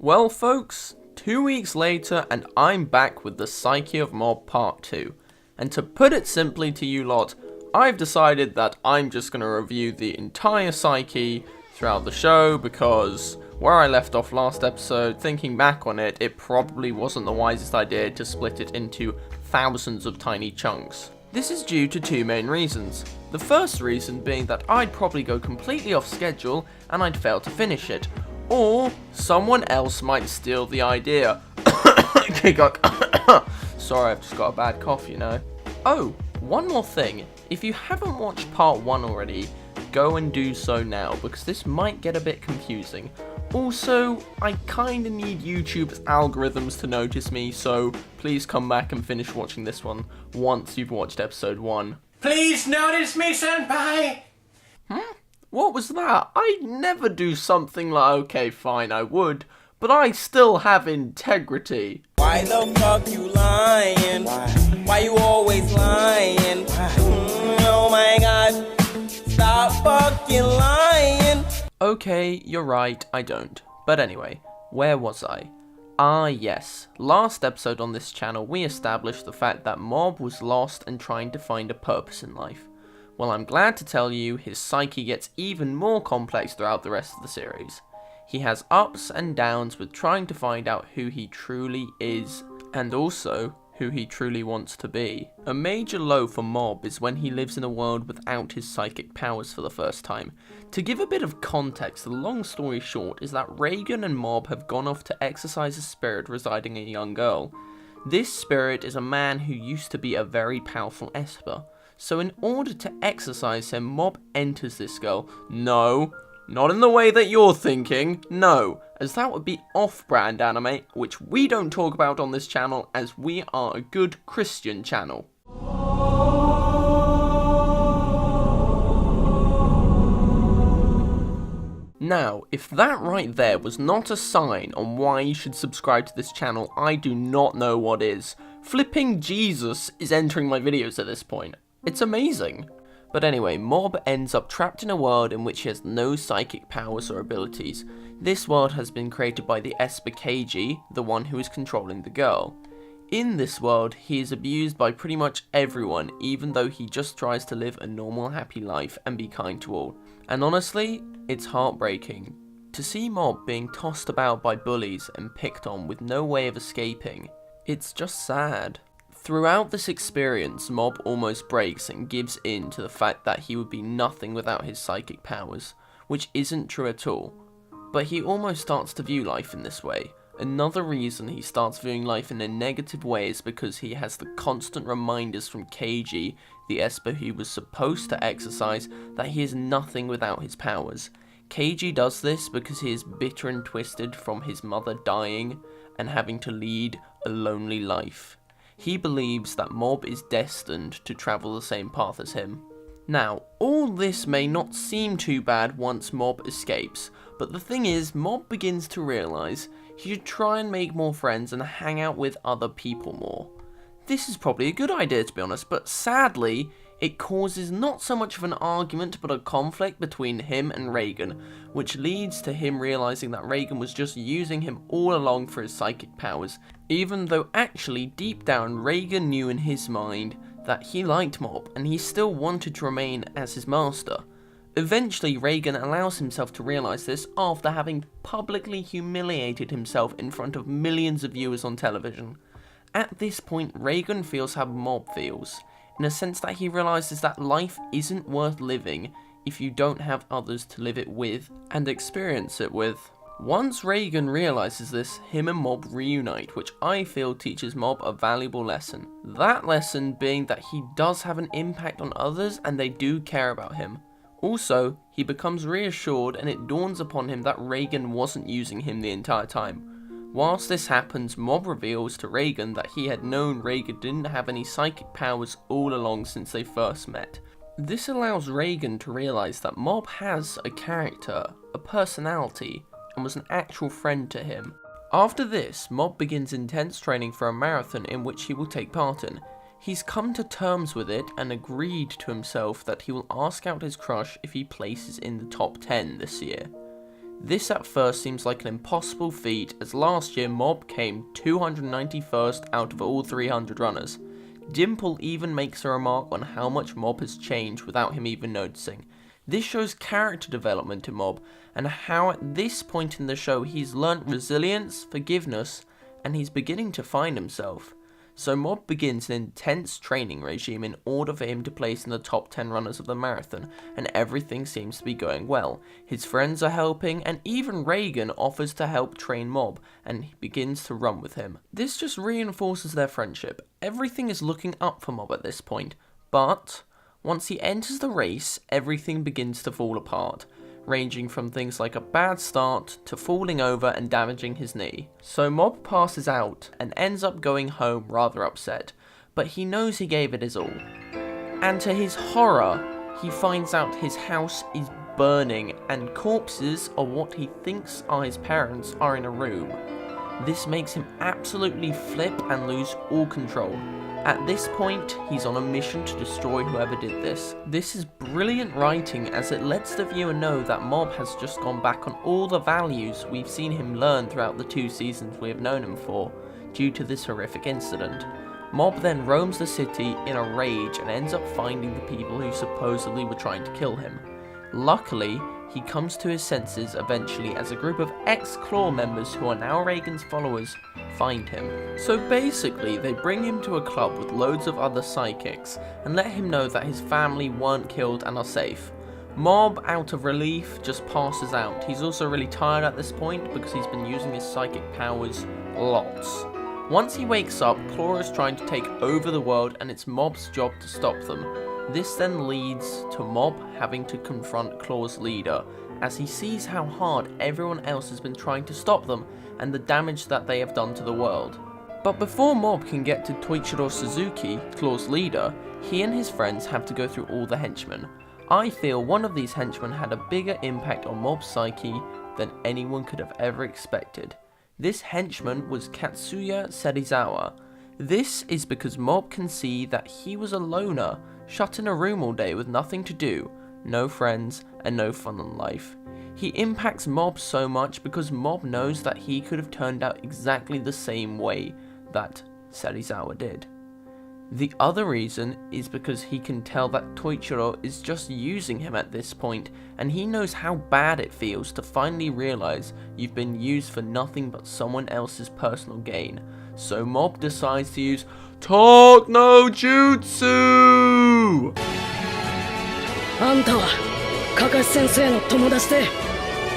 Well folks, 2 weeks later and I'm back with the Psyche of Mob Part 2. And to put it simply to you lot, I've decided that I'm just going to review the entire Psyche throughout the show because where I left off last episode, thinking back on it, it probably wasn't the wisest idea to split it into thousands of tiny chunks. This is due to two main reasons. The first reason being that I'd probably go completely off schedule and I'd fail to finish it. Or someone else might steal the idea. Sorry, I've just got a bad cough, you know. Oh, one more thing. If you haven't watched part 1 already, go and do so now, because this might get a bit confusing. Also, I kinda need YouTube's algorithms to notice me, so please come back and finish watching this one once you've watched episode 1. Please notice me, senpai! What was that? I'd never do something like, okay, fine, I would, but I still have integrity. Why the fuck you lying? Why you always lying? Oh my god, stop fucking lying. Okay, you're right, I don't. But anyway, where was I? Ah yes, last episode on this channel we established the fact that Mob was lost and trying to find a purpose in life. Well, I'm glad to tell you his psyche gets even more complex throughout the rest of the series. He has ups and downs with trying to find out who he truly is, and also who he truly wants to be. A major low for Mob is when he lives in a world without his psychic powers for the first time. To give a bit of context, the long story short is that Reagan and Mob have gone off to exorcise a spirit residing in a young girl. This spirit is a man who used to be a very powerful Esper. So in order to exorcise him, Mob enters this girl. No, not in the way that you're thinking, no, as that would be off-brand anime, which we don't talk about on this channel as we are a good Christian channel. Now, if that right there was not a sign on why you should subscribe to this channel, I do not know what is. Flipping Jesus is entering my videos at this point. It's amazing. But anyway, Mob ends up trapped in a world in which he has no psychic powers or abilities. This world has been created by the Esper KG, the one who is controlling the girl. In this world, he is abused by pretty much everyone, even though he just tries to live a normal happy life and be kind to all. And honestly, it's heartbreaking. To see Mob being tossed about by bullies and picked on with no way of escaping, it's just sad. Throughout this experience, Mob almost breaks and gives in to the fact that he would be nothing without his psychic powers, which isn't true at all. But he almost starts to view life in this way. Another reason he starts viewing life in a negative way is because he has the constant reminders from KG, the Esper who was supposed to exorcise, that he is nothing without his powers. KG does this because he is bitter and twisted from his mother dying and having to lead a lonely life. He believes that Mob is destined to travel the same path as him. Now, all this may not seem too bad once Mob escapes, but the thing is, Mob begins to realise he should try and make more friends and hang out with other people more. This is probably a good idea to be honest, but sadly, it causes not so much of an argument but a conflict between him and Reagan, which leads to him realising that Reagan was just using him all along for his psychic powers, even though actually deep down Reagan knew in his mind that he liked Mob and he still wanted to remain as his master. Eventually Reagan allows himself to realise this after having publicly humiliated himself in front of millions of viewers on television. At this point Reagan feels how Mob feels, in a sense that he realises that life isn't worth living if you don't have others to live it with and experience it with. Once Reagan realises this, him and Mob reunite, which I feel teaches Mob a valuable lesson. That lesson being that he does have an impact on others and they do care about him. Also, he becomes reassured and it dawns upon him that Reagan wasn't using him the entire time. Whilst this happens, Mob reveals to Reagan that he had known Reagan didn't have any psychic powers all along since they first met. This allows Reagan to realise that Mob has a character, a personality, and was an actual friend to him. After this, Mob begins intense training for a marathon in which he will take part in. He's come to terms with it and agreed to himself that he will ask out his crush if he places in the top 10 this year. This at first seems like an impossible feat, as last year Mob came 291st out of all 300 runners. Dimple even makes a remark on how much Mob has changed without him even noticing. This shows character development in Mob, and how at this point in the show he's learnt resilience, forgiveness, and he's beginning to find himself. So Mob begins an intense training regime in order for him to place in the top 10 runners of the marathon, and everything seems to be going well. His friends are helping, and even Reagan offers to help train Mob, and he begins to run with him. This just reinforces their friendship. Everything is looking up for Mob at this point, but once he enters the race, everything begins to fall apart, ranging from things like a bad start to falling over and damaging his knee. So Mob passes out and ends up going home rather upset, but he knows he gave it his all. And to his horror, he finds out his house is burning and corpses of what he thinks are his parents are in a room. This makes him absolutely flip and lose all control. At this point, he's on a mission to destroy whoever did this. This is brilliant writing, as it lets the viewer know that Mob has just gone back on all the values we've seen him learn throughout the 2 seasons we have known him for, due to this horrific incident. Mob then roams the city in a rage and ends up finding the people who supposedly were trying to kill him. Luckily, he comes to his senses eventually as a group of ex-Claw members who are now Reagan's followers find him. So basically, they bring him to a club with loads of other psychics and let him know that his family weren't killed and are safe. Mob, out of relief, just passes out. He's also really tired at this point because he's been using his psychic powers lots. Once he wakes up, Claw is trying to take over the world and it's Mob's job to stop them. This then leads to Mob having to confront Claw's leader, as he sees how hard everyone else has been trying to stop them and the damage that they have done to the world. But before Mob can get to Toichiro Suzuki, Claw's leader, he and his friends have to go through all the henchmen. I feel one of these henchmen had a bigger impact on Mob's psyche than anyone could have ever expected. This henchman was Katsuya Serizawa. This is because Mob can see that he was a loner, shut in a room all day with nothing to do, no friends, and no fun in life. He impacts Mob so much because Mob knows that he could have turned out exactly the same way that Serizawa did. The other reason is because he can tell that Toichiro is just using him at this point, and he knows how bad it feels to finally realize you've been used for nothing but someone else's personal gain. So Mob decides to use Talk No Jutsu! あんたはカカシ先生の友達で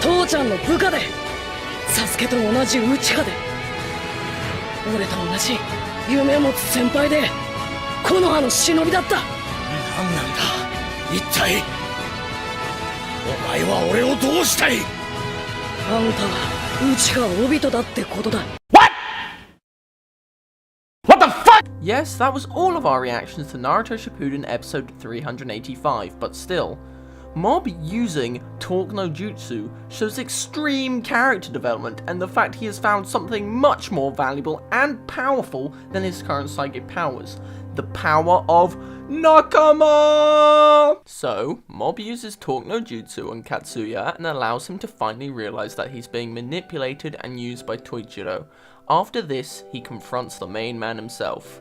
父ちゃんの部下でサスケと同じ内派で俺と同じ夢を持つ先輩で木の葉の忍びだった。何なんだ一体お前は俺をどうしたい。あんたは内が帯人だってことだ。 Yes, that was all of our reactions to Naruto Shippuden episode 385, but still, Mob using Talk No Jutsu shows extreme character development and the fact he has found something much more valuable and powerful than his current psychic powers, the power of Nakama! So, Mob uses Talk No Jutsu on Katsuya and allows him to finally realize that he's being manipulated and used by Toichiro. After this, he confronts the main man himself.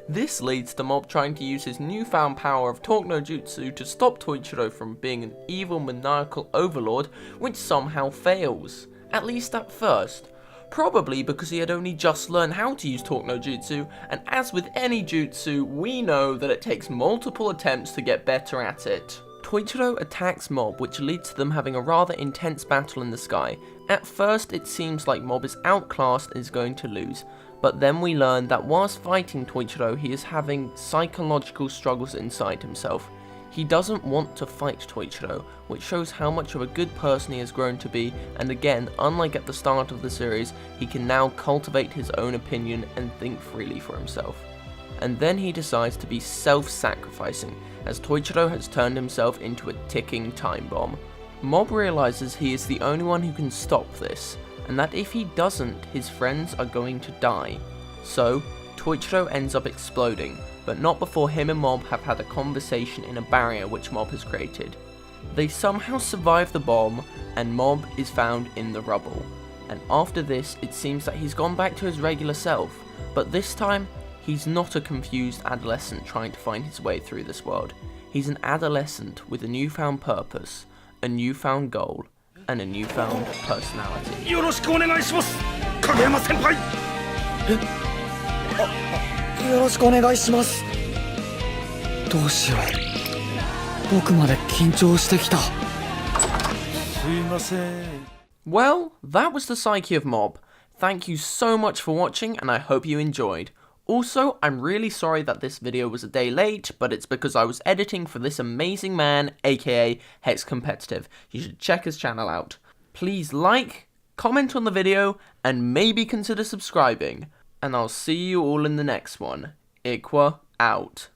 This leads to Mob trying to use his newfound power of Talk No Jutsu to stop Toichiro from being an evil maniacal overlord, which somehow fails. At least at first. Probably because he had only just learned how to use Talk No Jutsu, and as with any jutsu, we know that it takes multiple attempts to get better at it. Toichiro attacks Mob, which leads to them having a rather intense battle in the sky. At first, it seems like Mob is outclassed and is going to lose, but then we learn that whilst fighting Toichiro, he is having psychological struggles inside himself. He doesn't want to fight Toichiro, which shows how much of a good person he has grown to be, and again, unlike at the start of the series, he can now cultivate his own opinion and think freely for himself. And then he decides to be self-sacrificing, as Toichiro has turned himself into a ticking time bomb. Mob realizes he is the only one who can stop this, and that if he doesn't, his friends are going to die. So, Toichiro ends up exploding, but not before him and Mob have had a conversation in a barrier which Mob has created. They somehow survive the bomb, and Mob is found in the rubble. And after this, it seems that he's gone back to his regular self, but this time, he's not a confused adolescent trying to find his way through this world. He's an adolescent with a newfound purpose, a newfound goal, and a newfound personality. よろしくお願いします、影山先輩。よろしくお願いします。どうしよう、僕まで緊張してきた。すいません。 Well, that was the Psyche of Mob. Thank you so much for watching, and I hope you enjoyed. Also, I'm really sorry that this video was a day late, but it's because I was editing for this amazing man, aka Hex Competitive. You should check his channel out. Please like, comment on the video, and maybe consider subscribing. And I'll see you all in the next one. Iqua out.